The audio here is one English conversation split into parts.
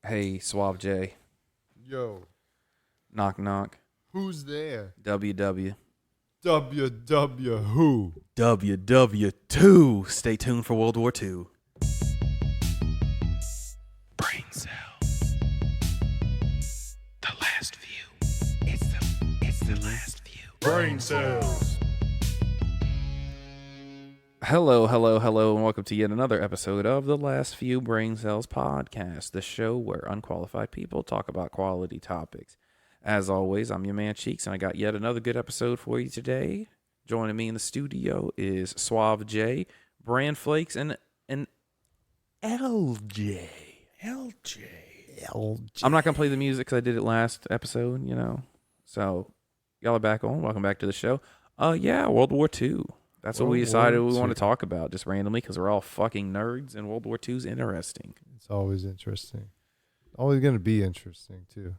Hey, Suave Jay. Yo, Knock, knock. who's there? WW. Who? WW2. Stay tuned for World War II. Brain cells. The last view. It's the last view. Brain cells. Hello, and welcome to yet another episode of the Last Few Brain Cells podcast, the show where unqualified people talk about quality topics. As always, I'm your man Cheeks, and I got yet another good episode for you today. Joining me in the studio is Suave Jay, Bran Flakes, and LJ. I'm not going to play the music because I did it last episode, So, y'all are back on. Welcome back to the show. World War II. That's what we decided we want to talk about just randomly because we're all fucking nerds and World War II's interesting. It's always interesting. Always going to be interesting, too.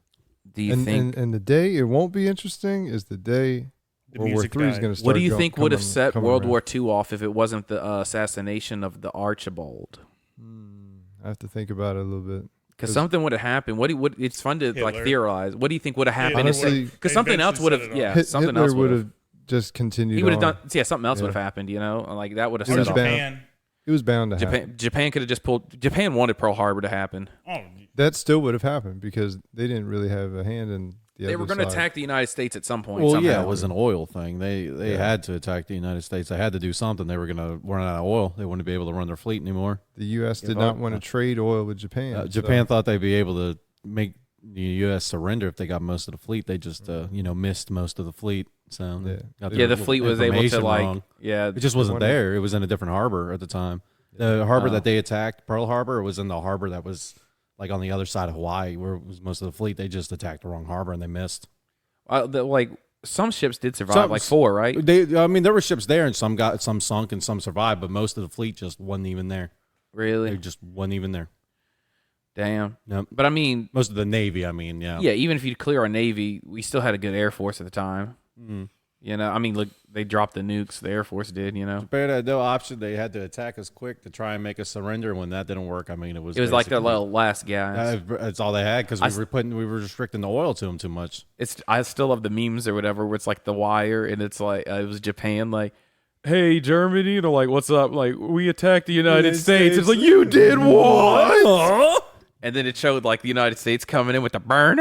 Do you think... And the day it won't be interesting is the day World War III is going to start. What do you think would have set World War II off if it wasn't the assassination of the Archibald? I have to think about it a little bit. Because something would have happened. It's fun to Hitler. theorize. What do you think would have happened? Honestly, Because something else would have... something Hitler else would have just continued. He would have on. done. Something else would have happened. Like that would have It was set off. bound. It was bound to happen. Japan could have just pulled. Japan wanted Pearl Harbor to happen. That still would have happened because they didn't really have a hand in the They were going to attack the United States at some point. Well, somehow. yeah, it was an oil thing. They had to attack the United States. They had to do something. They were going to run out of oil. They wouldn't be able to run their fleet anymore. The U.S. did not want to trade oil with Japan. Japan thought they'd be able to make the U.S. surrender if they got most of the fleet. They just, missed most of the fleet. So the fleet was able to wrong. it just wasn't there. It was in a different harbor at the time. The harbor that they attacked, Pearl Harbor, was in the harbor that was like on the other side of Hawaii, where it was most of the fleet. They just attacked the wrong harbor and they missed. Some ships did survive, 4, right? There were ships there, and some sunk and some survived, but most of the fleet just wasn't even there. Really? They just wasn't even there. Damn. Yep. But most of the Navy. Yeah. Yeah. Even if you clear our Navy, we still had a good Air Force at the time. Mm. Look, they dropped the nukes. The Air Force did. Japan had no option. They had to attack us quick to try and make us surrender. And when that didn't work, it was like their little last guys. That's all they had because we were restricting the oil to them too much. I still love the memes or whatever where it's like The Wire and it's like it was Japan like, hey Germany, like what's up? Like we attacked the United States. It's like you did what? And then it showed like the United States coming in with the burner.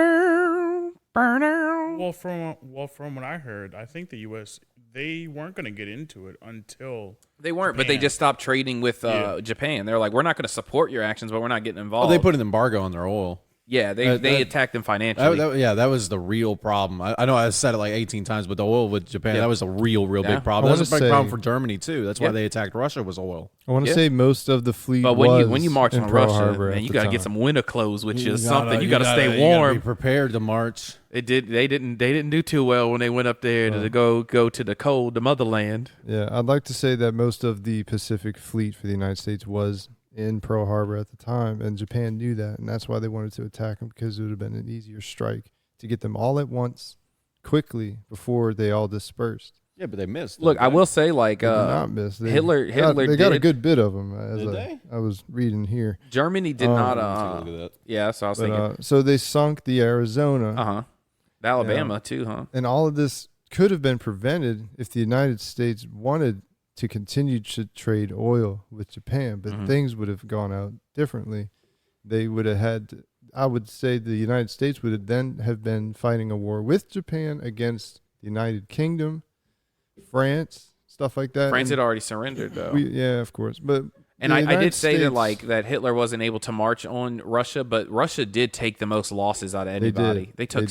Well, from what I heard, I think the U.S. they weren't going to get into it until they weren't, Japan. But they just stopped trading with Japan. They're like, we're not going to support your actions, but we're not getting involved. They put an embargo on their oil. Yeah, they attacked them financially. That was the real problem. I know I said it like 18 times, but the oil with Japan, that was a real big problem. That was a big problem for Germany, too. That's why they attacked Russia was oil. I want to say most of the fleet but when you march on Russia, Harbor, man, you got to get some winter clothes, which is something. You got to stay warm. warm. Be prepared to march. They didn't do too well when they went up there to go to the cold, the motherland. Yeah, I'd like to say that most of the Pacific fleet for the United States was in Pearl Harbor at the time, and Japan knew that, and that's why they wanted to attack them, because it would have been an easier strike to get them all at once, quickly, before they all dispersed. Yeah, but they missed. Look, I will say, they did not miss. Hitler got a good bit of them, did they? I was reading here. Germany did not. Yeah, so I was thinking. So they sunk the Arizona. The Alabama too, huh? And all of this could have been prevented if the United States wanted to continue to trade oil with Japan, but things would have gone out differently. They would have had, I would say the United States would have then have been fighting a war with Japan against the United Kingdom, France, stuff like that. France had already surrendered, though. Yeah, of course. But I did say that Hitler wasn't able to march on Russia, but Russia did take the most losses out of anybody. They took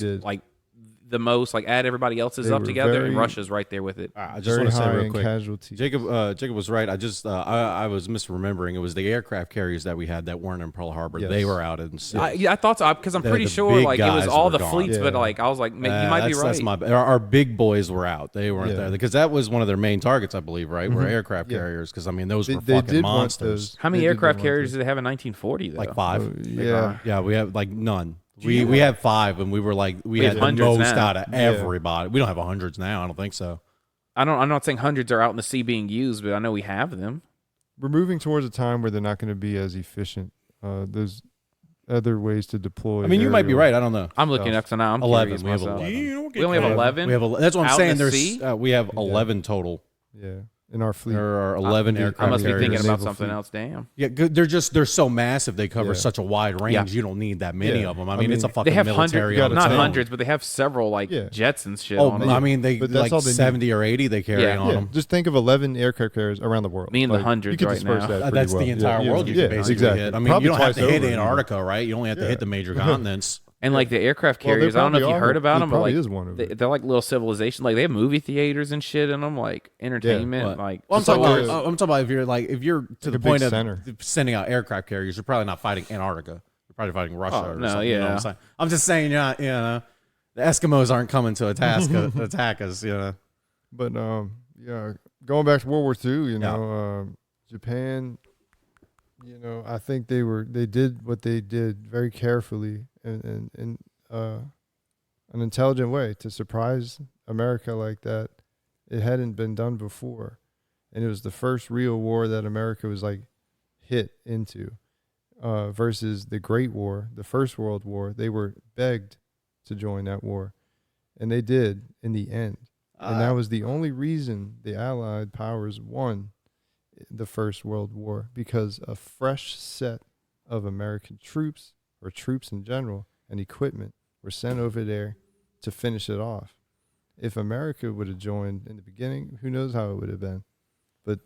the most, add everybody else's up together, and Russia's right there with it. I just want to say real quick, casualties. Jacob was right. I was misremembering. It was the aircraft carriers that we had that weren't in Pearl Harbor. Yes. They were out in sea. I thought so, because I'm pretty sure it was all the fleets, but I was like, you might be right. That's our big boys were out. They weren't there because that was one of their main targets, I believe. Right, were aircraft carriers, because those were fucking monsters. How many aircraft carriers did they have in 1940? Though? Like 5. Yeah, we have none. We had 5, and we were we had the most out of everybody. We don't have hundreds now. I don't think so. I'm not saying hundreds are out in the sea being used, but I know we have them. We're moving towards a time where they're not going to be as efficient. Those other ways to deploy. I mean, you might be aerial right. I don't know. I'm looking up so now. I'm 11. curious We have myself. 11. You don't get We only have caught. 11. We have. That's what I'm Out in saying. the There's. sea? We have 11 total. Yeah, in our fleet. There are 11 I aircraft I must be carriers. thinking about Naval something fleet. else. Damn. Yeah, they're so massive. They cover Yeah. such a wide range. Yeah. You don't need that many Yeah. of them. I I mean, it's a mean, fucking They have military. hundreds- on its not own. hundreds, but they have several like Yeah. jets and shit Oh, on them. I mean, they But that's like all they need. 70 or 80 they carry Yeah. on Yeah, them. just think of 11 aircraft carriers around the world. Me in the Like, hundreds you could right disperse now. That pretty That's well. the entire world you yeah, can basically exactly. hit. I mean, Probably you don't have twice to hit over, Antarctica, right? You only have to Yeah. hit the major continents. And like the aircraft Well, there carriers, I don't know if probably you heard are. about There them, but probably like is one of them. they're like little civilization. Like they have movie theaters and shit in them, like entertainment. What? Like Well, I'm Just talking like about. I'm talking about if you're to like the a big point of center. sending out aircraft carriers, you're probably not fighting Antarctica. You're probably fighting Russia Oh, or no, something. You know what yeah. I'm saying? I'm just saying, the Eskimos aren't coming to attack us. You know. But yeah, going back to World War II, Yeah. Japan, I think they did what they did very carefully and in an intelligent way to surprise America like that. It hadn't been done before, and it was the first real war that America was like hit into. Versus the Great War, the First World War, they were begged to join that war, and they did in the end. And that was the only reason the Allied powers won the First World War, because a fresh set of American troops, or troops in general, and equipment were sent over there to finish it off. If America would have joined in the beginning, who knows how it would have been. But,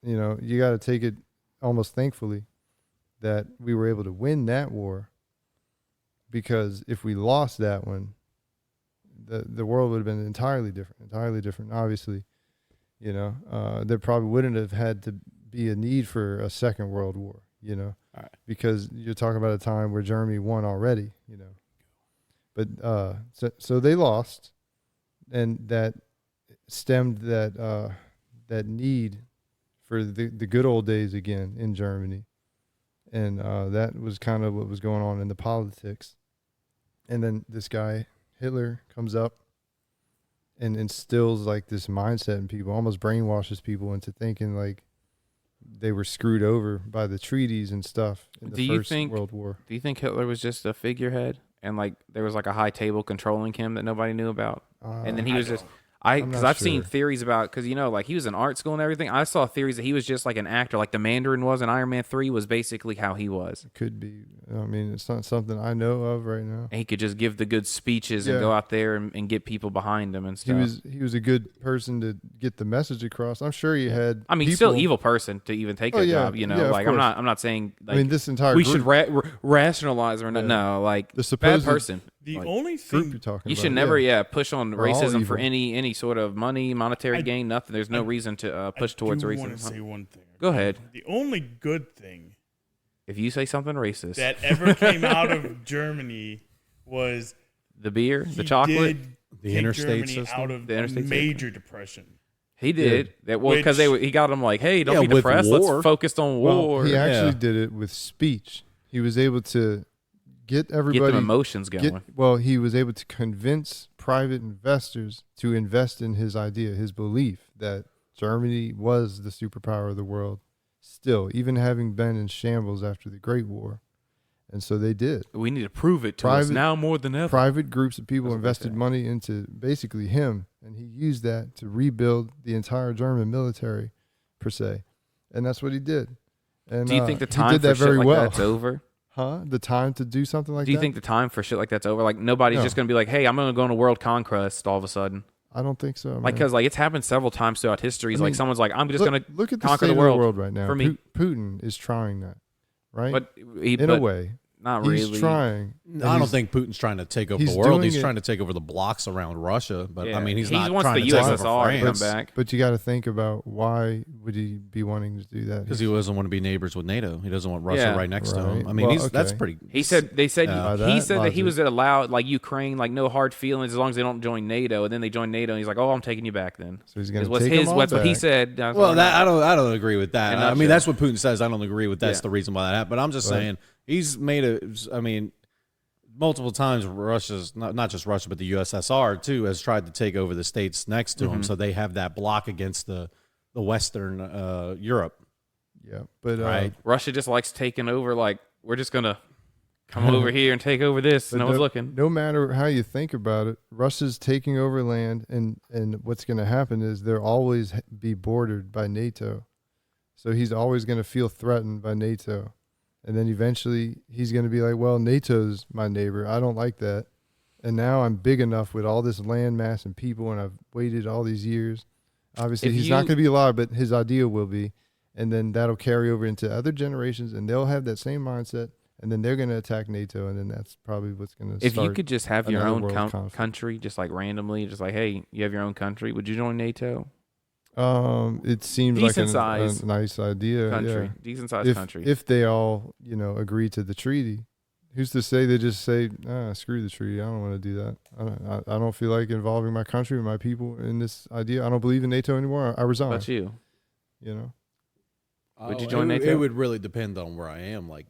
you got to take it almost thankfully that we were able to win that war, because if we lost that one, the world would have been entirely different. Obviously, there probably wouldn't have had to be a need for a second world war, Right. because you're talking about a time where Germany won already, But so they lost, and that stemmed that need for the good old days again in Germany, and that was kind of what was going on in the politics. And then this guy Hitler comes up and instills like this mindset in people, almost brainwashes people into thinking like they were screwed over by the treaties and stuff in the First World War. Do you think Hitler was just a figurehead and like there was like a high table controlling him that nobody knew about? And then he was just I'm because not I've seen sure. theories about, because like he was in art school and everything. I saw theories that he was just like an actor, like the Mandarin was in Iron Man 3 was basically how he was. Could be. I mean, it's not something I know of right now. And he could just give the good speeches and Yeah. go out there and get people behind him and stuff. He was a good person to get the message across. I'm sure he had. I mean, people, still evil person to even take Oh, that yeah. job. Yeah, of like course. I'm not saying like I mean, this entire we group, should rationalize or not. Yeah. No, like the bad supposed person. The Like, only group thing you're talking You about. should never, push on We're all racism for evil. any sort of money, monetary I- gain, nothing. There's no reason to push towards I racism. do want to say one thing. Go ahead. The only good thing If you say something racist, that ever came out of Germany was the beer, the he chocolate, did The take interstate Germany system? out of The a interstate system. major depression. he did. That well because Which- he got them like, hey, don't Yeah, be with depressed. war. Let's focus on war. Well, he actually Yeah. did it with speech. He was able to get Get them everybody. emotions going. He was able to convince private investors to invest in his idea, his belief that Germany was the superpower of the world, still, even having been in shambles after the Great War. And so they did. We need to prove it to us Private- now more than ever. Private groups of people That's what they invested say. money into basically him, and he used that to rebuild the entire German military, per se. And that's what he did. And Do you think the he time did for that shit very like well? that's over? Huh? The time to do something like that? Do you think the time for shit like that's over? Like nobody's No. just gonna be like, hey, I'm gonna go on a world conquest all of a sudden. I don't think so. Like man. because like it's happened several times throughout history. I like mean, someone's like, I'm just gonna look at the conquer state the world. of the world right now. for me. Putin is trying that, right? But in a way, not he's really. trying. and I don't he's- think Putin's trying to take over he's the world. doing He's it- trying to take over the blocks around Russia. But Yeah. I mean, he's He not wants trying the to take over USSR to come France back. But you got to think about why would he be wanting to do that? because he doesn't want to be neighbors with NATO. He doesn't want Russia Yeah. right next to him. Right. I mean, Well, that's okay. pretty. They said Yeah. he said that he logic. was allowed like Ukraine like no hard feelings as long as they don't join NATO. And then they join NATO and he's like, oh, I'm taking you back then. So he's going Is to what's take his them all what's what he back. said. That's Well, what that I don't agree with that. In a I mean, nutshell. that's what Putin says. I don't agree with that's Yeah. the reason why that happened. But I'm just Right. saying he's made multiple times Russia's not just Russia but the USSR too has tried to take over the states next to Mm-hmm. him, so they have that block against the Western Europe. Yeah, but Right. Russia just likes taking over. Like we're just gonna come over here and take over this. But No one's looking. No matter how you think about it, Russia's taking over land, and what's going to happen is they'll always be bordered by NATO. So he's always going to feel threatened by NATO. And then eventually he's going to be like, well, NATO's my neighbor. I don't like that. And now I'm big enough with all this land mass and people, and I've waited all these years. Obviously, he's not going to be alive, but his idea will be. And then that'll carry over into other generations, and they'll have that same mindset. And then they're going to attack NATO, and then that's probably what's going to start. If you could just have your own country, just like randomly, just like, hey, you have your own country, would you join NATO? It seems decent like a size nice idea. Country, yeah. decent sized country. If they all, agree to the treaty, who's to say they just say, screw the treaty? I don't want to do that. I don't feel like involving my country and my people in this idea. I don't believe in NATO anymore. I resign. What about you? Would you join NATO? It would really depend on where I am. Like,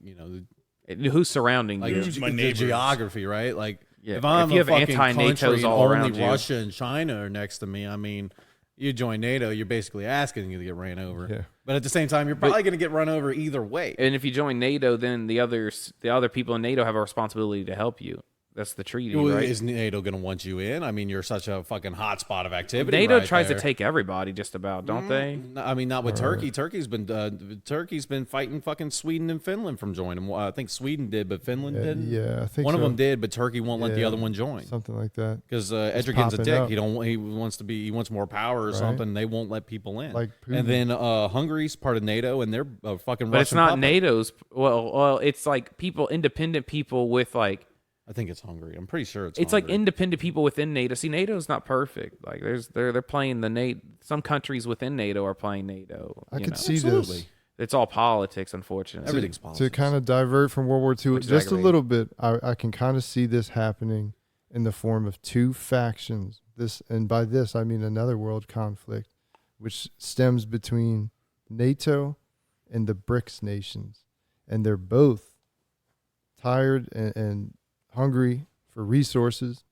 Who's surrounding like you? the geography, right? Like, Yeah. if I'm if you a have fucking anti-NATOs country all and around only you. Russia and China are next to me, I mean, you join NATO, you're basically asking you to get ran over. Yeah. But at the same time, you're probably going to get run over either way. And if you join NATO, then the other people in NATO have a responsibility to help you. That's the treaty, right? Is NATO going to want you in? I mean, you're such a fucking hotspot of activity. NATO right tries there. to take everybody, just about, don't they? I mean, not with Turkey. Turkey's been fighting fucking Sweden and Finland from joining. I think Sweden did, but Finland didn't. Yeah, I think one so. of them did, but Turkey won't let the other one join. Something like that. Because Edgerton's a popping dick. up. He wants more power or something. They won't let people in. Like Putin. And then Hungary's part of NATO, and they're a fucking. But Russian it's not puppet. NATO's. Well, it's like independent people with like. I think it's Hungary. I'm pretty sure it's. It's like Hungary. independent people within NATO. See, NATO's not perfect. Like they're playing the NATO. Some countries within NATO are playing NATO. I could see Absolutely. this. It's all politics, unfortunately. Everything's To politics. kind of divert from World War II Which is just a aggravating. little bit, I can kind of see this happening in the form of two factions. And by this, I mean another world conflict, which stems between NATO and the BRICS nations. And they're both tired and hungry for resources,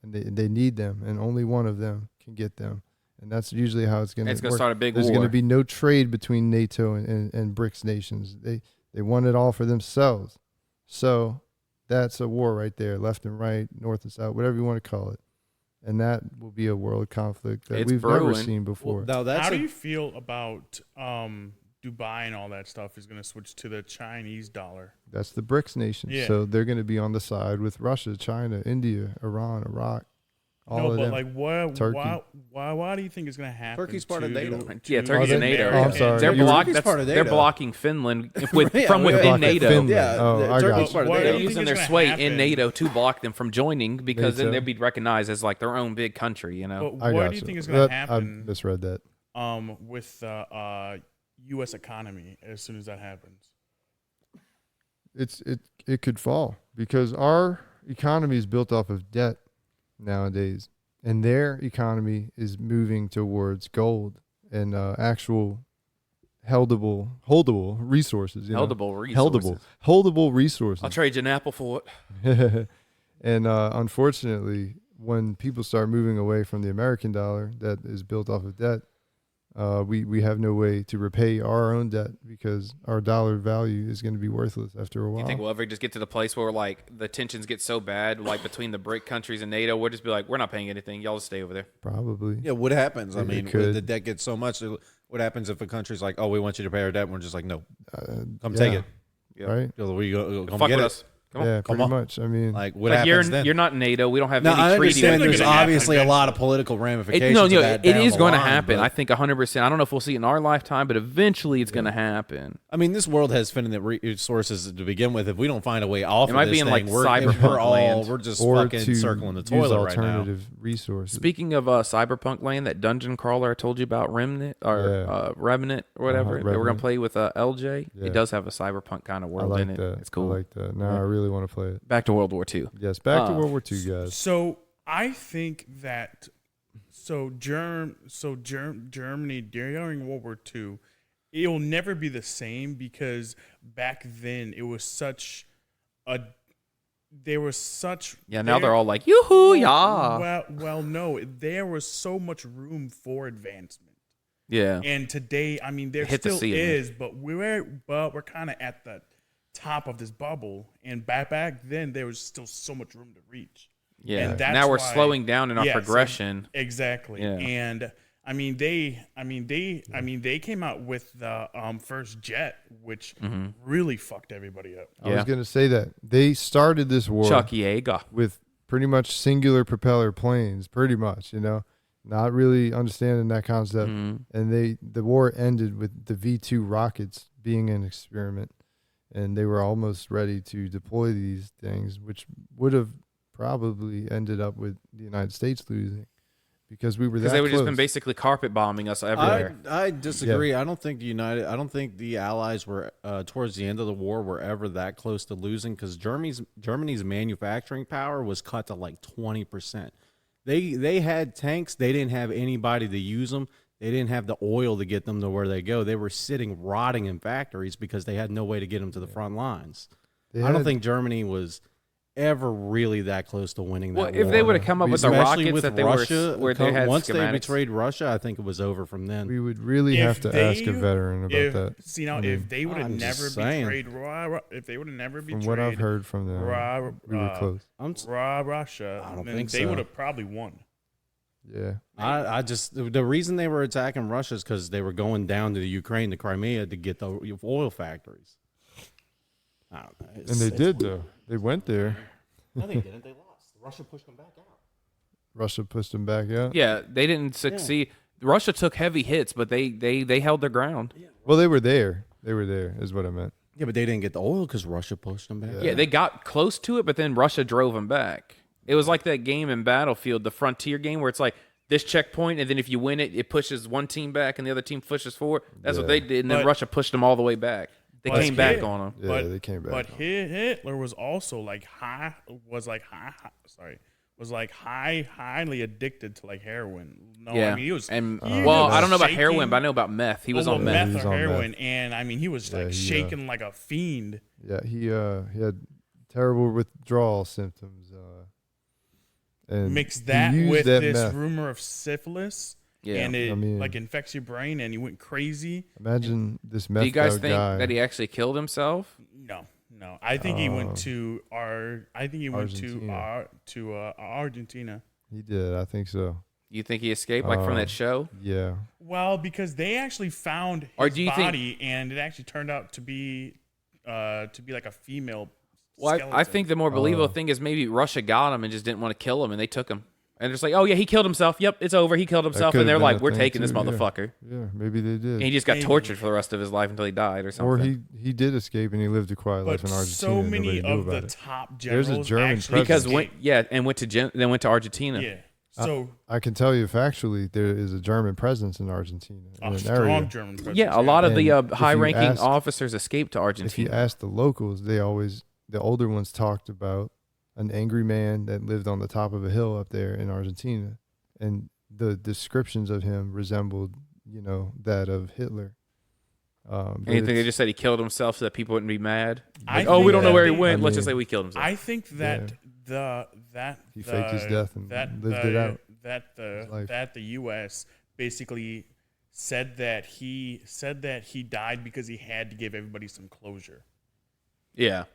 and they need them, and only one of them can get them. And that's usually how it's going to work. It's going to start a big There's war. going to be no trade between NATO and BRICS nations. They want it all for themselves. So that's a war right there, left and right, north and south, whatever you want to call it. And that will be a world conflict that It's we've never brewing. seen before. Now How do you feel about Dubai and all that stuff is going to switch to the Chinese dollar? That's the BRICS nations. Yeah. So they're going to be on the side with Russia, China, India, Iran, Iraq, all of them. Like what? Turkey. Why do you think it's going to happen? Turkey's part of NATO. Yeah, to Turkey's in NATO. America? I'm sorry. They're, You're- Turkey's part of they're NATO. blocking Finland Yeah, from yeah. within Blocking NATO. Finland. Yeah, Oh, I Turkey's got part of What They're do NATO. you using think their is gonna sway happen? in NATO to block them from joining because then NATO. they'd be recognized as like their own big country, I What got do you think is going to I happen misread that. with the U.S. economy as soon as that happens? It could fall because our economy is built off of debt nowadays, and their economy is moving towards gold and actual holdable resources. Holdable resources. I'll trade you an apple for it. And unfortunately, when people start moving away from the American dollar that is built off of debt, we have no way to repay our own debt because our dollar value is going to be worthless after a while. You think we'll ever just get to the place where like the tensions get so bad, like between the BRIC countries and NATO, we'll just be like, we're not paying anything. Y'all just stay over there. Probably. Yeah, what happens? I It mean, could. the debt gets so much. What happens if a country's like, "Oh, we want you to pay our debt," and we're just like, "No, come take it." Yeah. Right? We go, come Fuck get with it. us. Come on. Yeah, Come pretty on. much. I mean, Like, what Like happens then? you're not NATO. We don't have Now, any I treaty. understand with there's you. gonna obviously happen a lot of political ramifications. No, of that it down is the going to line, happen. but- I think 100%. I don't know if we'll see it in our lifetime, but eventually it's going to happen. I mean, this world has finite resources to begin with. If we don't find a way off It of might this be in, like, thing, we're cyberpunk land. we're just or fucking to circling the use toilet right now. alternative resources. Speaking of cyberpunk land, that dungeon crawler I told you about, Remnant or Yeah. Revenant or whatever, that we're going Revenant. to play with LJ. Yeah. It does have a cyberpunk kind of I world like in it. that. It's cool. I like that. Now I really want to play it. Back to World War II. Yes, back to World War II, guys. So I think that Germany during World War II, it'll never be the same because back then it was such a Yeah, now they're all like, yoo-hoo, yeah. Well, no, there was so much room for advancement. Yeah. And today, I mean, there Hit the still ceiling. is, but we're kind of at top of this bubble, and back then there was still so much room to reach. Yeah. And that's Now we're why- slowing down in our Yes, progression. Exactly. Yeah. And they came out with the first jet, which really fucked everybody up. I was going to say that. They started this war Chuck Yeager. with pretty much singular propeller planes, pretty much, not really understanding that concept. Mhm. And the war ended with the V2 rockets being an experiment. And they were almost ready to deploy these things, which would have probably ended up with the United States losing because we were that Because they would close. just been basically carpet bombing us everywhere. I disagree. I don't think I don't think the Allies were towards the end of the war were ever that close to losing because Germany's manufacturing power was cut to like 20%. They had tanks. They didn't have anybody to use them. They didn't have the oil to get them to where they go. They were sitting rotting in factories because they had no way to get them to the front lines. I don't think Germany was ever really that close to winning that Well, war. if they would have come up with the Especially rockets with that they Russia, were, where they had once they schematics. betrayed Russia, I think it was over from then. We would really have to ask a veteran about that. See now, I mean, if they would have I'm never just saying. betrayed, if they would have never betrayed, From what I've heard from them, we were close. Russia, I don't then think they so. would have probably won. Yeah. I just the reason they were attacking Russia is because they were going down to the Ukraine, the Crimea, to get the oil factories. I don't know. And they did, though. They went there. No, they didn't. They lost. Russia pushed them back out. Russia pushed them back out. Yeah, they didn't succeed. Russia took heavy hits, but they held their ground. Well, they were there. They were there, is what I meant. Yeah, but they didn't get the oil because Russia pushed them back. Yeah, they got close to it, but then Russia drove them back. It was like that game in Battlefield, the Frontier game, where it's like this checkpoint, and then if you win it, it pushes one team back, and the other team pushes forward. That's what they did, and then But- Russia pushed them all the way back. They But came back Hit- on them. Yeah, they came back. But Hitler was also highly addicted to like heroin. No, Yeah, I mean he was. and he well, was I don't know about shaking- heroin, but I know about meth. He was on meth. He meth was or on heroin, meth. and I mean he was Yeah, like shaking like a fiend. Yeah, he had terrible withdrawal symptoms. And Mix he that used with that this meth. rumor of syphilis, Yeah. and it I mean- like infects your brain, and he went crazy. Imagine this meth Do you guys think guy. that he actually killed himself? No. I think he went to Argentina. Argentina. He did. I think so. You think he escaped, like from that show? Yeah. Well, because they actually found his Or do you think- body, and it actually turned out to be like a female. Well, I skeleton. think the more believable thing is maybe Russia got him and just didn't want to kill him, and they took him. And it's like, oh yeah, he killed himself. Yep, it's over. He killed himself, could and they're have been like, a we're thing taking this too, yeah. motherfucker. Yeah, maybe they did. And he just got Maybe. tortured for the rest of his life until he died or something. Or he did escape and he lived a quiet life But in Argentina. so and many nobody knew of about the it. top There's generals a German actually because escaped. then went to Argentina. Yeah. So I can tell you factually, there is a German presence in Argentina. In a an strong area. German presence. Yeah, a lot of the And if you high-ranking ask- officers escaped to If you Argentina. ask the locals, the older ones talked about an angry man that lived on the top of a hill up there in Argentina. And the descriptions of him resembled, that of Hitler. But And you think they it's- just said he killed himself so that people wouldn't be mad? I Like, oh, we think don't know that where he they- went. I Let's just mean- say we killed himself. I think that He faked his death and lived it out. His life. That the U.S. basically said that he died because he had to give everybody some closure. Yeah.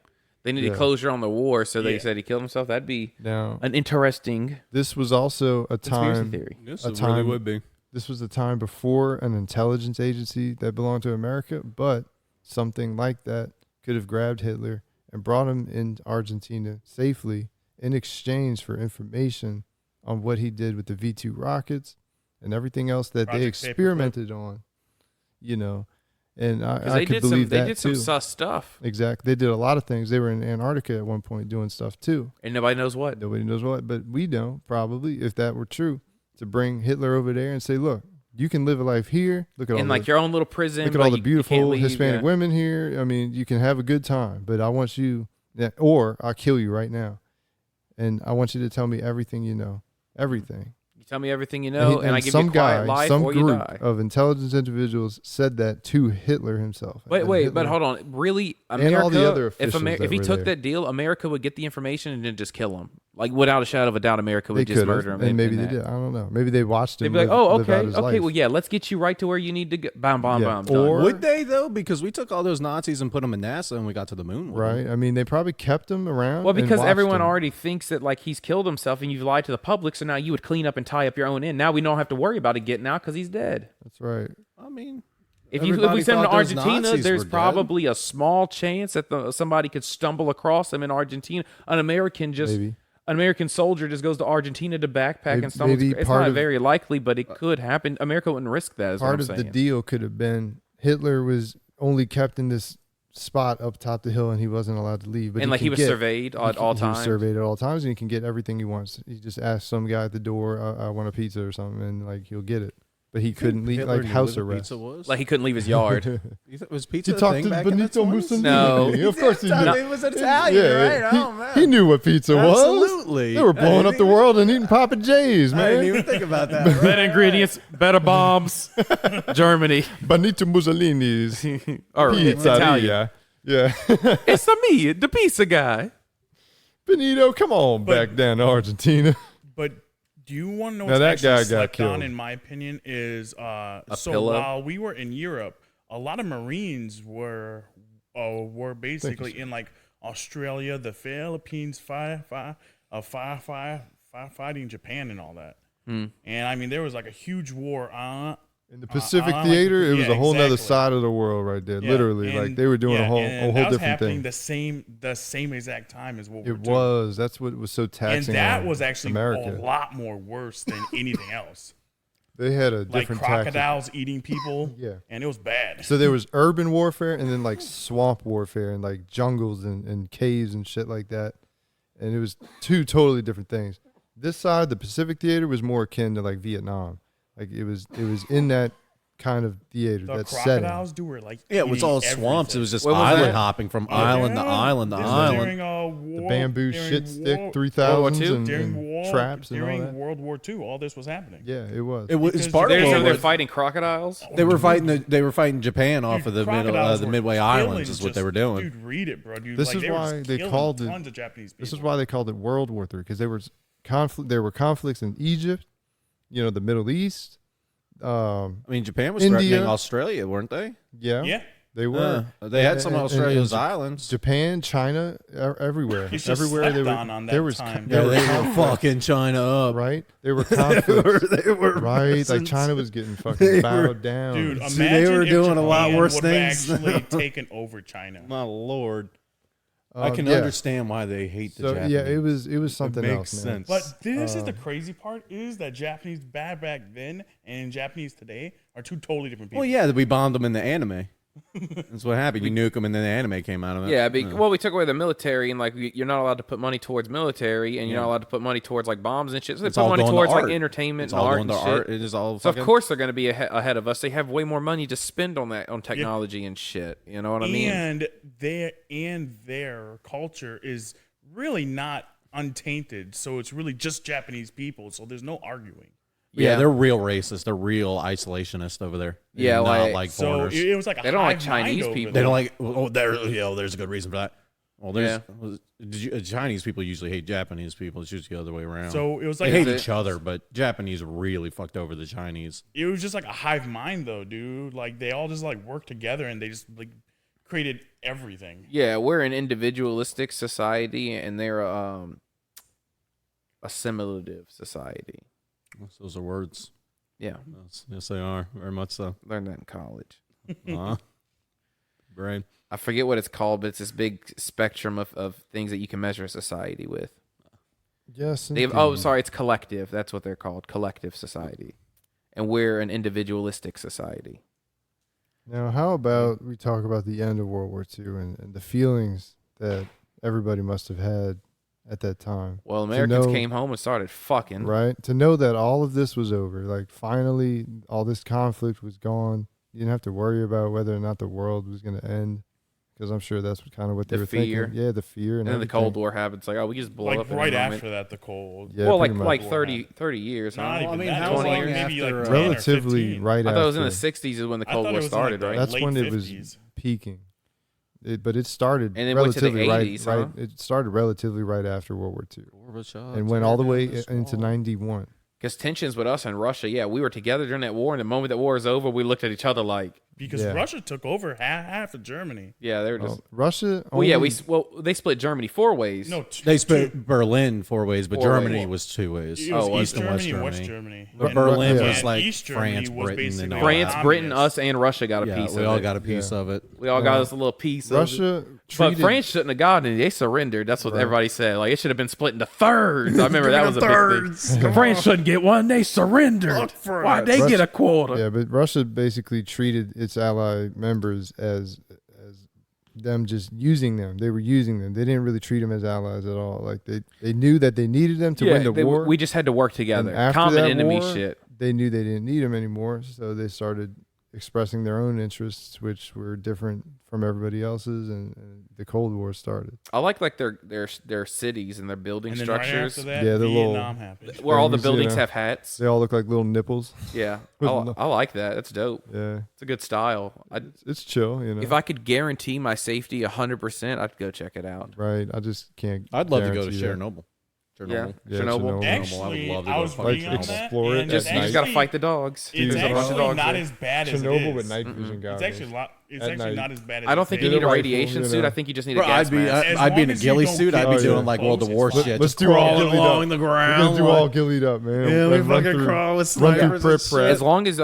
They needed Yeah. closure on the war, so they Yeah. said he killed himself. That'd be Now, an interesting this was also a conspiracy time. theory. Yes, A it really time- would be. This was a time before an intelligence agency that belonged to America, but something like that could have grabbed Hitler and brought him in Argentina safely in exchange for information on what he did with the V2 rockets and everything else that they Project Paperclip. experimented on, and Because I they could did some, believe they that did too. some sus stuff, Exactly. They did a lot of things. They were in Antarctica at one point doing stuff too. and nobody knows what. Nobody knows what, but we know probably if that were true to bring Hitler over there and say, look, you can live a life here. Look at all In like the, your own little prison. look at but all the you can't beautiful leave, Hispanic yeah. women here. I mean, you can have a good time, but I want you, or I'll kill you right now, and I want you to tell me everything you know, everything. You tell me everything you know, and I give you some a quiet guy, life, some or you group die. of intelligence individuals said that to Hitler himself. Wait, And wait, Hitler- but hold on. Really, And America? all the other if officials if that he were took there. that deal, America would get the information and then just kill him. Like, without a shadow of a doubt, America would just murder him. And maybe they did. I don't know. Maybe they watched him. They'd be like, "Oh, live out okay, his okay. life. Well, yeah, let's get you right to where you need to go." Bam, bam, Yeah. bam. Done. Or- Would they though? Because we took all those Nazis and put them in NASA, and we got to the moon. With Right. them. I mean, they probably kept him around. Well, and because watched everyone him. already thinks that like he's killed himself, and you've lied to the public, so now you would clean up and tie up your own end. Now we don't have to worry about it getting out because he's dead. That's right. I mean, If we everybody send him to thought those Argentina, Nazis there's were dead. probably a small chance that somebody could stumble across him in Argentina. An American soldier just goes to Argentina to backpack and stumbles. maybe It's part not of- very likely, but it could happen. America wouldn't risk that. Is Part what of I'm the saying. deal could have been Hitler was only kept in this spot up top the hill, and he wasn't allowed to leave. But And like he was surveyed at all He times. was surveyed at all times, and he can get everything he wants. He just asks some guy at the door, "I want a pizza or something," and like he'll get it. But he couldn't leave, Hitler like knew house what a arrest. pizza was. Like he couldn't leave his yard. Was He pizza a talked thing to back in the Benito 20s? Mussolini. No. Of course he knew. It was Italian, right? Oh man, He knew what pizza was. Absolutely. They were blowing up the world and eating Papa J's, I didn't man. even think about that. Better Right? ingredients, better bombs. Germany Benito Mussolini's or Italian. pizzeria. Yeah. It's me, the pizza guy. Benito, come on back down to Argentina. But do you want to know Now what's that actually guy got slept on, killed. in my opinion, is so pillow? while we were in Europe, a lot of Marines were basically in like Australia, the Philippines, fighting Japan and all that. And I mean, there was like a huge war In the Pacific like Theater, it was yeah, a whole nother exactly. side of the world right there. Yeah, Literally, and- like they were doing yeah, a whole and that was different happening thing. the same exact time as World War It II. was. That's what was so And taxing. that on was actually America. a lot more worse than anything else. They had a Like different tactic. crocodiles eating people. Yeah. And it was bad. So there was urban warfare and then like swamp warfare and like jungles and caves and shit like that. And it was two totally different things. This side, the Pacific Theater, was more akin to like Vietnam. Like it was in that kind of theater, The that setting. crocodiles do were like Yeah, it was eating all swamps. It everything. was just When was island that? hopping from island to island to This was island. During, The war, bamboo during shit war- stick War 3000s II? and, during and war, traps and all during that. World War II. All this was happening. Yeah, it was. It was Because part of They're, World so War they're II. fighting crocodiles. They were fighting Japan off of the crocodiles the were Midway killing Islands is what they just- were doing. Dude, read it, bro. Dude, This like, is they were why just they killing called it- tons of Japanese people. This is why they called it World War III, because there was conflict. There were conflicts in Egypt, the Middle East. I mean, Japan was India. threatening Australia, weren't they? Yeah. They were. They had some of And- Australia's and islands. Japan, China, everywhere. It's just Everywhere they slept were. on there that was time. there Yeah, were they were conflicts, fucking China up. right. There were conflicts. They were Right, like peasants. China was getting They fucking were- bowed down. Dude, See, they imagine were if doing a lot Japan worse would have things. actually taken over China. My lord, I can yeah. understand why they hate the So Japanese. yeah, it was something makes else, man. sense. But this is the crazy part: is that Japanese back then and Japanese today are two totally different people. Well, yeah, we bombed them in the anime. That's what happened. You nuke them, and then the anime came out of it. Yeah, well, we took away the military, and like you're not allowed to put money towards military, and you're not allowed to put money towards like bombs and shit. So they It's put all money going to towards like art. entertainment It's and all art going and to shit. art. It is all. So of fucking- course they're going to be ahead of us. They have way more money to spend on that, on technology and shit. You know what I mean? And their culture is really not untainted, so it's really just Japanese people. So there's no arguing. Yeah, they're real racist. They're real isolationist over there. They Yeah, do not like- So foreigners. it was like a They don't like hive mind Chinese over people. They there. don't like. Oh, there's a good reason for that. Well, Chinese people usually hate Japanese people. It's usually the other way around. So it was they like hate it- each other, but Japanese really fucked over the Chinese. it was just like a hive mind, though, dude. Like they all just like worked together and they just like created everything. Yeah, we're an individualistic society, and they're assimilative society. Those are words. Yeah, Yes, they are very much so. learned that in college. Brain. I forget what it's called, but it's this big spectrum of things that you can measure a society with. Yes. It's collective. That's what they're called, collective society. And we're an individualistic society. Now, how about we talk about the end of World War II and the feelings that everybody must have had at that time? Well, Americans know- came home and started fucking. Right? To know that all of this was over, like finally all this conflict was gone. You didn't have to worry about whether or not the world was going to end, because I'm sure that's kind of what they The were fear. thinking. Yeah, the fear. And then the Cold War happened. It's like, oh, we just blow Like up in right a moment. after that, the cold. Yeah, well, pretty like much. 30 years. Huh? Not even I mean, that. how It was long like maybe like after, 10 or Relatively 15. right I after. thought it was in the 60s is when the I Cold thought War it was in, like, started, the right? That's late when it was 50s. peaking. but it started And then went to the relatively 80s, right. huh? It started relatively right after World War II, Gorbachev, and went all the tear way down this into wall. 91. Because tensions with us and Russia, yeah, we were together during that war. And the moment that war is over, we looked at each other like, because Yeah. Russia took over half of Germany. yeah, they were just. Russia. Well, yeah, only- they split Germany 4 ways. No, They split Berlin 4 ways, but 4 Germany ways. was 2 ways. It was Oh, East East and West Germany and West Germany. Germany. But And- Berlin yeah. was and like East Germany France, was Britain, and basically all France, that. Britain, communist. us, and Russia got a Yeah, piece we of all it. got a piece of it. We all got us a little piece of it. Russia But treated France shouldn't have gotten it. They surrendered. That's what Right. everybody said. Like, it should have been split into thirds. I remember that was a big thirds. thing. France shouldn't get one. They surrendered. Fuck France. Why'd they get a quarter? Yeah, but Russia basically treated its ally members as them just using them. They were using them. They didn't really treat them as allies at all. Like they knew that they needed them to win the war. We just had to work together. And after Common that enemy war, shit. They knew they didn't need them anymore, so they started expressing their own interests, which were different from everybody else's, and the Cold War started. I like their cities and their building And then right structures after that, Yeah, the little- Vietnam happened. where all the things, you buildings know. have hats. They all look like little nipples. Yeah, With I like that. That's dope. Yeah, It's a good style. it's chill, you know. If I could guarantee my safety 100%, I'd go check it out. Right, I just can't. I'd love to go to guarantee that. Chernobyl. Yeah, Yeah, Chernobyl. Chernobyl. Actually, I would love to I go was fuck reading like on that, explore it and at Just, it's you just night. gotta actually- fight the dogs. It's Use a bunch of actually dogs not there. as bad as it Chernobyl is. with night vision goggles. It's actually a lot. It's At actually night. not as bad as I don't it think is. you need a rifle, radiation you suit. know. I think you just need a Bro, gas I'd be mask. As I'd be in long a as you ghillie don't suit. I'd kill be me doing with like World of bullets, War it's fine. shit. Let's Just do all crawling ghillied along up. the We're ground. gonna do like- all gillied up, man. Yeah, we Run fucking through- crawl with run through snipers prep and shit. prep. As long as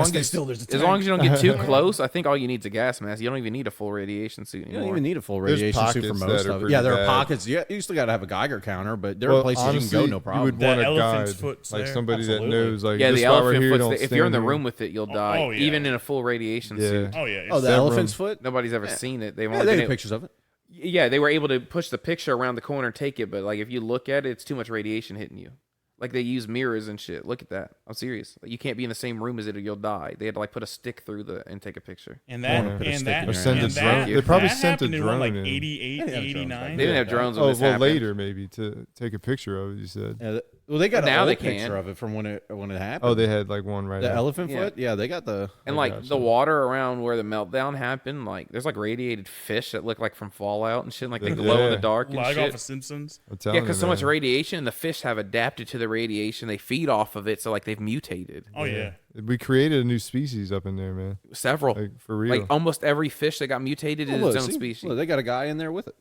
stay still, there's a as long as you don't get too tank. close, I think all you need is a gas mask. You don't even need a full radiation suit You anymore. don't even need a full There's radiation suit for pockets most that are of it. pretty Yeah, there are bad. pockets. Yeah, you still got to have a Geiger counter, but there Well, are places honestly, you can go no problem. You would That want a elephant's guide, foot's like there. somebody Absolutely. that knows, like Yeah, this the spot right elephant here, foot's don't if you're in the stand room here. with it, you'll die. oh, yeah. Even in a full radiation Yeah. suit. Oh yeah. Oh, the that elephant's room- foot. Nobody's ever seen it. They've Yeah, only they been have able, pictures of it. yeah, they were able to push the picture around the corner and take it, but like if you look at it, it's too much radiation hitting you. Like they use mirrors and shit. Look at that. I'm serious. Like, you can't be in the same room as it or you'll die. They had to like put a stick through and take a picture. And I wanna that put a and stick that in your Or send a and drone. that, They probably that sent a happened in what, like drone in. 88, They didn't have drones back 89. then. They didn't have drones when Oh, this well, happened. later maybe to take a picture of it. You said. Yeah, well, they got Now a they old picture can. of it from when it happened. Oh, they had like one right. the after. elephant Yeah. foot. Yeah, they got the. And I like gotcha. the water around where the meltdown happened, like there's like radiated fish that look like from Fallout and shit. Like they glow in Yeah. the dark and Like shit. off of Simpsons. I'm telling Yeah, you, because so much man. radiation, and the fish have adapted to the radiation. They feed off of it, so like they've mutated. Oh yeah. We created a new species up in there, man. Several, Like for real. like almost every fish that got mutated Oh, is look, its own see? species. Look, they got a guy in there with it.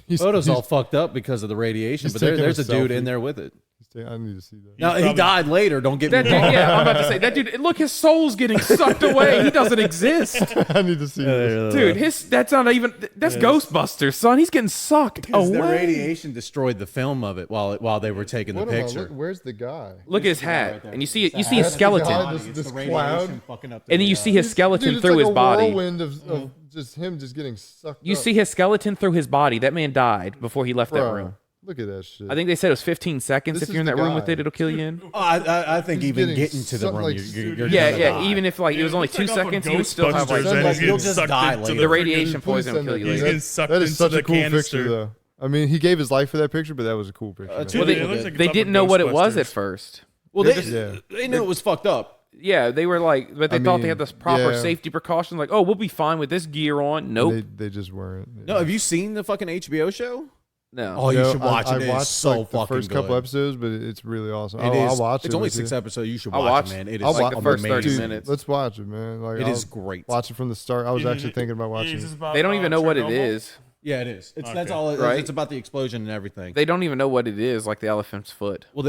He's- Photos he's- all fucked up because of the radiation, he's but taking there's a a dude selfie. in there with it. I need to see that. Now he probably- died later. Don't get me That dude, wrong. yeah, I'm about to say that dude. Look, his soul's getting sucked away. He doesn't exist, I need to see this. dude. That's not even. That's Ghostbusters, son. He's getting sucked Because the away. radiation destroyed the film of it while they were taking the What am I picture. look- where's the guy? Look at his hat, and you see his That's the skeleton, guy, this cloud. and then you see his skeleton Dude, it's through like his a body. whirlwind of just him just getting sucked You up. see his skeleton through his body. That man died before he left that Bruh, room. Look at that shit. I think they said it was 15 seconds. This If is you're in the that room with guy. it, it'll kill you in. Oh, I think He's even getting getting to the something room, like you're Yeah, gonna yeah. die. Even if like it was only looks 2 like off of seconds, you would still have like. Ghostbusters, and Like, he's you'll getting just sucked die into later. The radiation Please poison will send kill that- you He's later. getting sucked That is into such the a cool canister. picture, though. I mean, he gave his life for that picture, but that was a cool picture. man. Dude, Well, they, It looks like it's they off didn't of know what it was Ghostbusters. at first. Well, They're they, just- they knew it was fucked up. Yeah, they were like, but they I thought they mean, had this proper yeah. safety precautions. Like, oh, we'll be fine with this gear on. Nope. They just weren't. No, have you seen the fucking HBO show? No. Oh, you know, should watch I it. It's watched so like, the fucking first good. couple episodes, but it's really awesome. It I'll is- watch it. It's only with 6 you. episodes. You should I'll watch watch it, man. It is I'll like watch the first 30 amazing. minutes. Let's watch it, man. Like, It I'll is great. watch it from the start. I was actually thinking about watching Is this it. about, They don't even know what it Chernobyl? is. Yeah, it is. It's that's Okay. all. Right? It's about the explosion and everything. They don't even know what it is, like the elephant's foot. Well,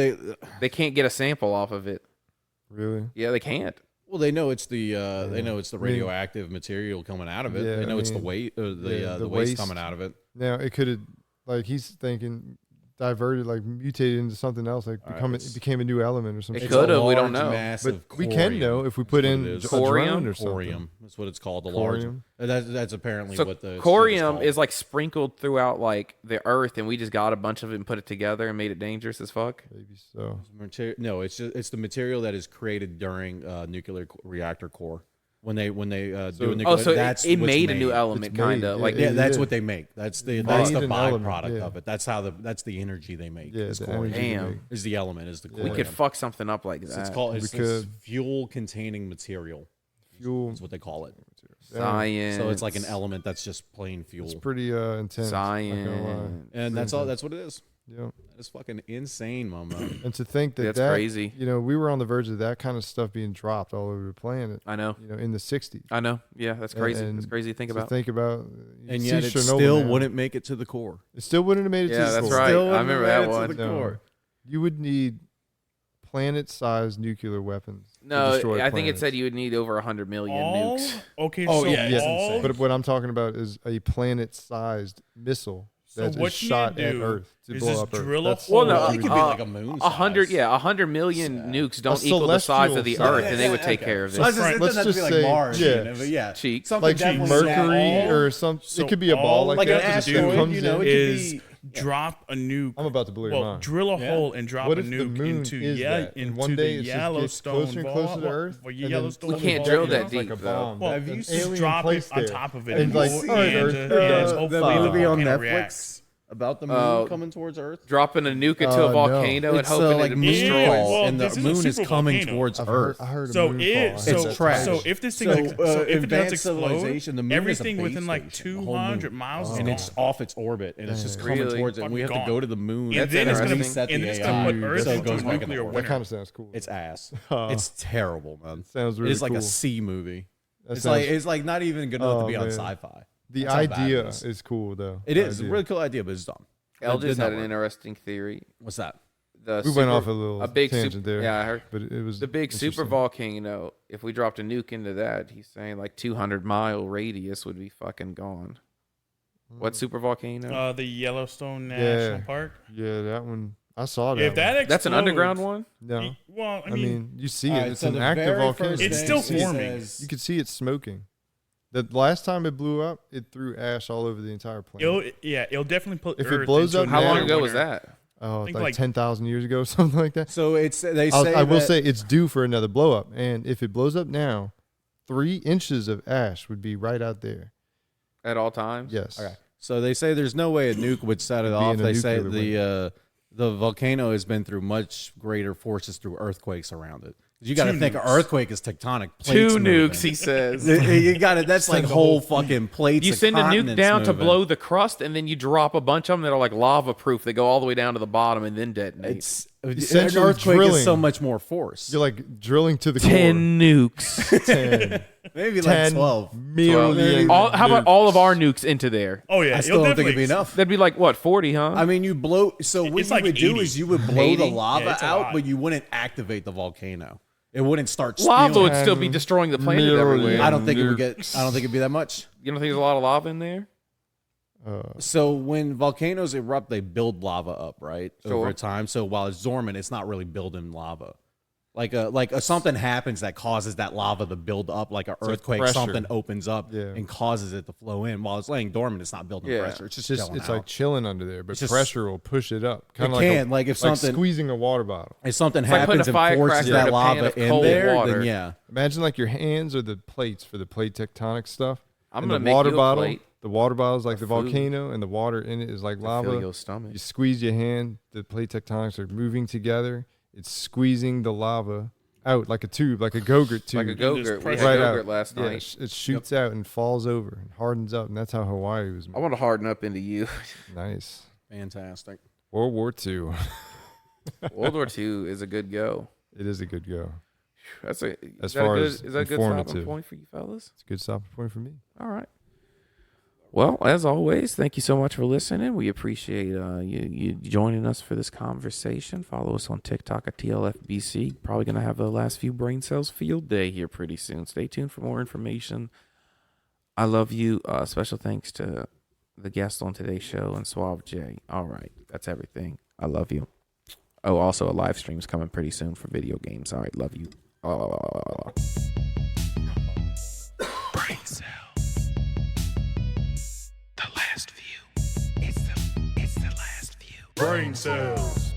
They can't get a sample off of it. Really? Yeah, they can't. they know it's the they know it's the radioactive material coming out of it. Yeah, they know I it's the mean, weight yeah, the the waste waste. coming out of it. Now it could have, like, he's thinking, diverted, like mutated into something else, like it became a new element or something. It It's could a have, we don't large, know. Massive But we can know if we put That's in what a it is. drone or something. Corium. That's what it's called. The large. Corium. That's apparently So what the shit corium called. is like sprinkled throughout like the earth, and we just got a bunch of it and put it together and made it dangerous as fuck. Maybe so. No, it's the material that is created during nuclear reactor core. When they do a nuclear, Oh, so that's it what's made a new element, It's kind made, of yeah. like. Yeah, that's Yeah. what they make. That's the Made byproduct an element, yeah. of it. That's the energy they make. Yeah, is the corium. energy they Damn. make. Is the element is the Yeah. corium. We could fuck something up like that. It's called We it's could. fuel containing material. Fuel. That's what they call it. Science. So it's like an element that's just plain fuel. It's pretty intense. Not gonna lie. Science. And that's all. That's what it is. Yeah. It's fucking insane, my man. And to think that That's crazy. You know, we were on the verge of that kind of stuff being dropped all over the planet. I know. You know, in the 60s. I know. Yeah, that's crazy. And that's crazy to think to about. think about. And see yet it Chernobyl still now. wouldn't make it to the core. It still wouldn't have made it to Yeah, the that's core. right. Still I wouldn't remember have that made it one. to the No. core. You would need planet-sized nuclear weapons. to No, destroy I think it planets. said you would need over 100 million nukes. Okay, Oh, so yeah, it's all, insane. But what I'm talking about is a planet-sized missile So that is what you shot need to at do Earth to is blow just up Earth. drill a That's- hole. Well, no, It could be like a moon. 100, size. 100 million Yeah. nukes don't A equal the size of the celestial Earth, size. and they would Yeah, take okay. care of So it. it doesn't Let's have to just be like say, Mars, yeah. you know, but yeah, Cheeks. something like definitely Mercury all- or something. so It could be a ball all like like that. an that just asteroid, comes you know, in. it could is be. drop a nuke. I'm about to blow your Well, mind. drill a Yeah. hole and drop What a if the nuke moon into is that? And one day it just gets Yellowstone closer and closer to Earth, or and then Yellowstone We can't volcano. drill that It's like a deep, though. bomb. Well, An you just alien drop it placed on there. top of it, And like, all right, Earth, hopefully that movie the on volcano Netflix reacts. about the moon Oh. coming towards Earth. Dropping a nuke into a no. volcano and It's hoping like it moon destroys. well, and the this is a moon is super coming volcano. towards I've Earth. heard a So moon it fall. so It's trash. so if this thing So, so if it does advanced explode, civilization, the moon is a everything base within like station, the whole 200 moon. miles is and gone. it's off its orbit, and it's just Dang. coming Really? towards it. And we have to Fucking go gone. to the moon. That's and then it's gonna interesting. and then it's AI. gonna put Earth So it into goes a back in the nuclear force. That winter. kind of sounds cool. It's ass. Uh, It's terrible, man. sounds really It's like cool. a C movie. That It's sounds- like not even good enough Oh, to be on man. sci-fi. the That's how bad idea it is. is cool though. It The is a idea. really cool idea, but it's dumb. Eldridge did not had an work. interesting theory. What's that? The We went off a little big tangent super, there. Yeah, I heard. But it was The big super interesting. volcano, if we dropped a nuke into that, he's saying like 200-mile radius would be fucking gone. What super volcano? The Yellowstone National Park. Yeah, that one. I saw that. If that one. That's an underground one? No, well, I mean you see it. Alright, It's so an the active very volcano. first It's thing still he forming. says- You could see it smoking. The last time it blew up, it threw ash all over the entire planet. it'll definitely put If it Earth blows into up a How now- long nuclear ago was winter. that? Oh, think like like- 10,000 years ago, something like that. So they say I will that- say it's due for another blow up, and if it blows up now, 3 inches of ash would be right out there. At all times? Yes. Okay. So they say there's no way a nuke would set it Be off. in a They say nuclear the volcano has been through much greater forces through earthquakes around it. You got to 2 think an nukes. earthquake is tectonic plates. 2 moving. nukes, he says. You got it. That's like Send the whole whole fucking plates. You of send a nuke continents down to moving. blow the crust, and then you drop a bunch of them that are like lava proof. They go all the way down to the bottom and then detonate. It's an Essentially earthquake drilling. is so much more force. You're like drilling to the 10 nukes. core. 10. Maybe like 10 12. million. How about all of our nukes into there? Oh yeah, I still it'll don't think it'd definitely be enough. That'd be like, what, 40, huh? I mean, you blow. So what It's you like would do 80. is you would blow 80? the lava Yeah, it's a out, lot. but you wouldn't activate the volcano. It wouldn't start Lava spewing. would still be destroying the planet million. everywhere. I don't think it would get. I don't think it'd be that much. You don't think there's a lot of lava in there? So when volcanoes erupt, they build lava up, right, Sure. over time. So while it's dormant, it's not really building lava. Like something happens that causes that lava to build up, like an like earthquake. pressure. Something opens up Yeah. and causes it to flow in. While it's laying dormant, it's not building Yeah. pressure. It's just It's chilling it's out. like chilling under there, but It's just- pressure will push it up. It Kind of can, like if like something squeezing a water bottle. if something like putting happens a and forces firecracker in that a pan lava of in cold there, water. then yeah. Imagine like your hands are the plates for the plate tectonic stuff. I'm and gonna the make water you a bottle. plate The water bottle is like the food. volcano, and the water in it is like to fill lava. your stomach. You squeeze your hand. The plate tectonics are moving together. It's squeezing the lava out like a tube, like a Go-Gurt tube. Like a Go-Gurt. We had Right Go-Gurt out. last Yeah, night. it shoots out and falls over and hardens up, and that's how Hawaii was I made. want to harden up into you. Nice. Fantastic. World War II. World War II is a good go. It is a good go. That's a As is that a far good, as is that a good stopping informative. point for you fellas? It's a good stopping point for me. All right. Well, as always, thank you so much for listening. We appreciate you joining us for this conversation. Follow us on TikTok at TLFBC. Probably going to have the last few brain cells field day here pretty soon. Stay tuned for more information. I love you. Special thanks to the guest on today's show and Suave Jay. All right. That's everything. I love you. Oh, also a live stream is coming pretty soon for video games. All right. Love you. Brain cell. The last view. It's the last view. Brain cells.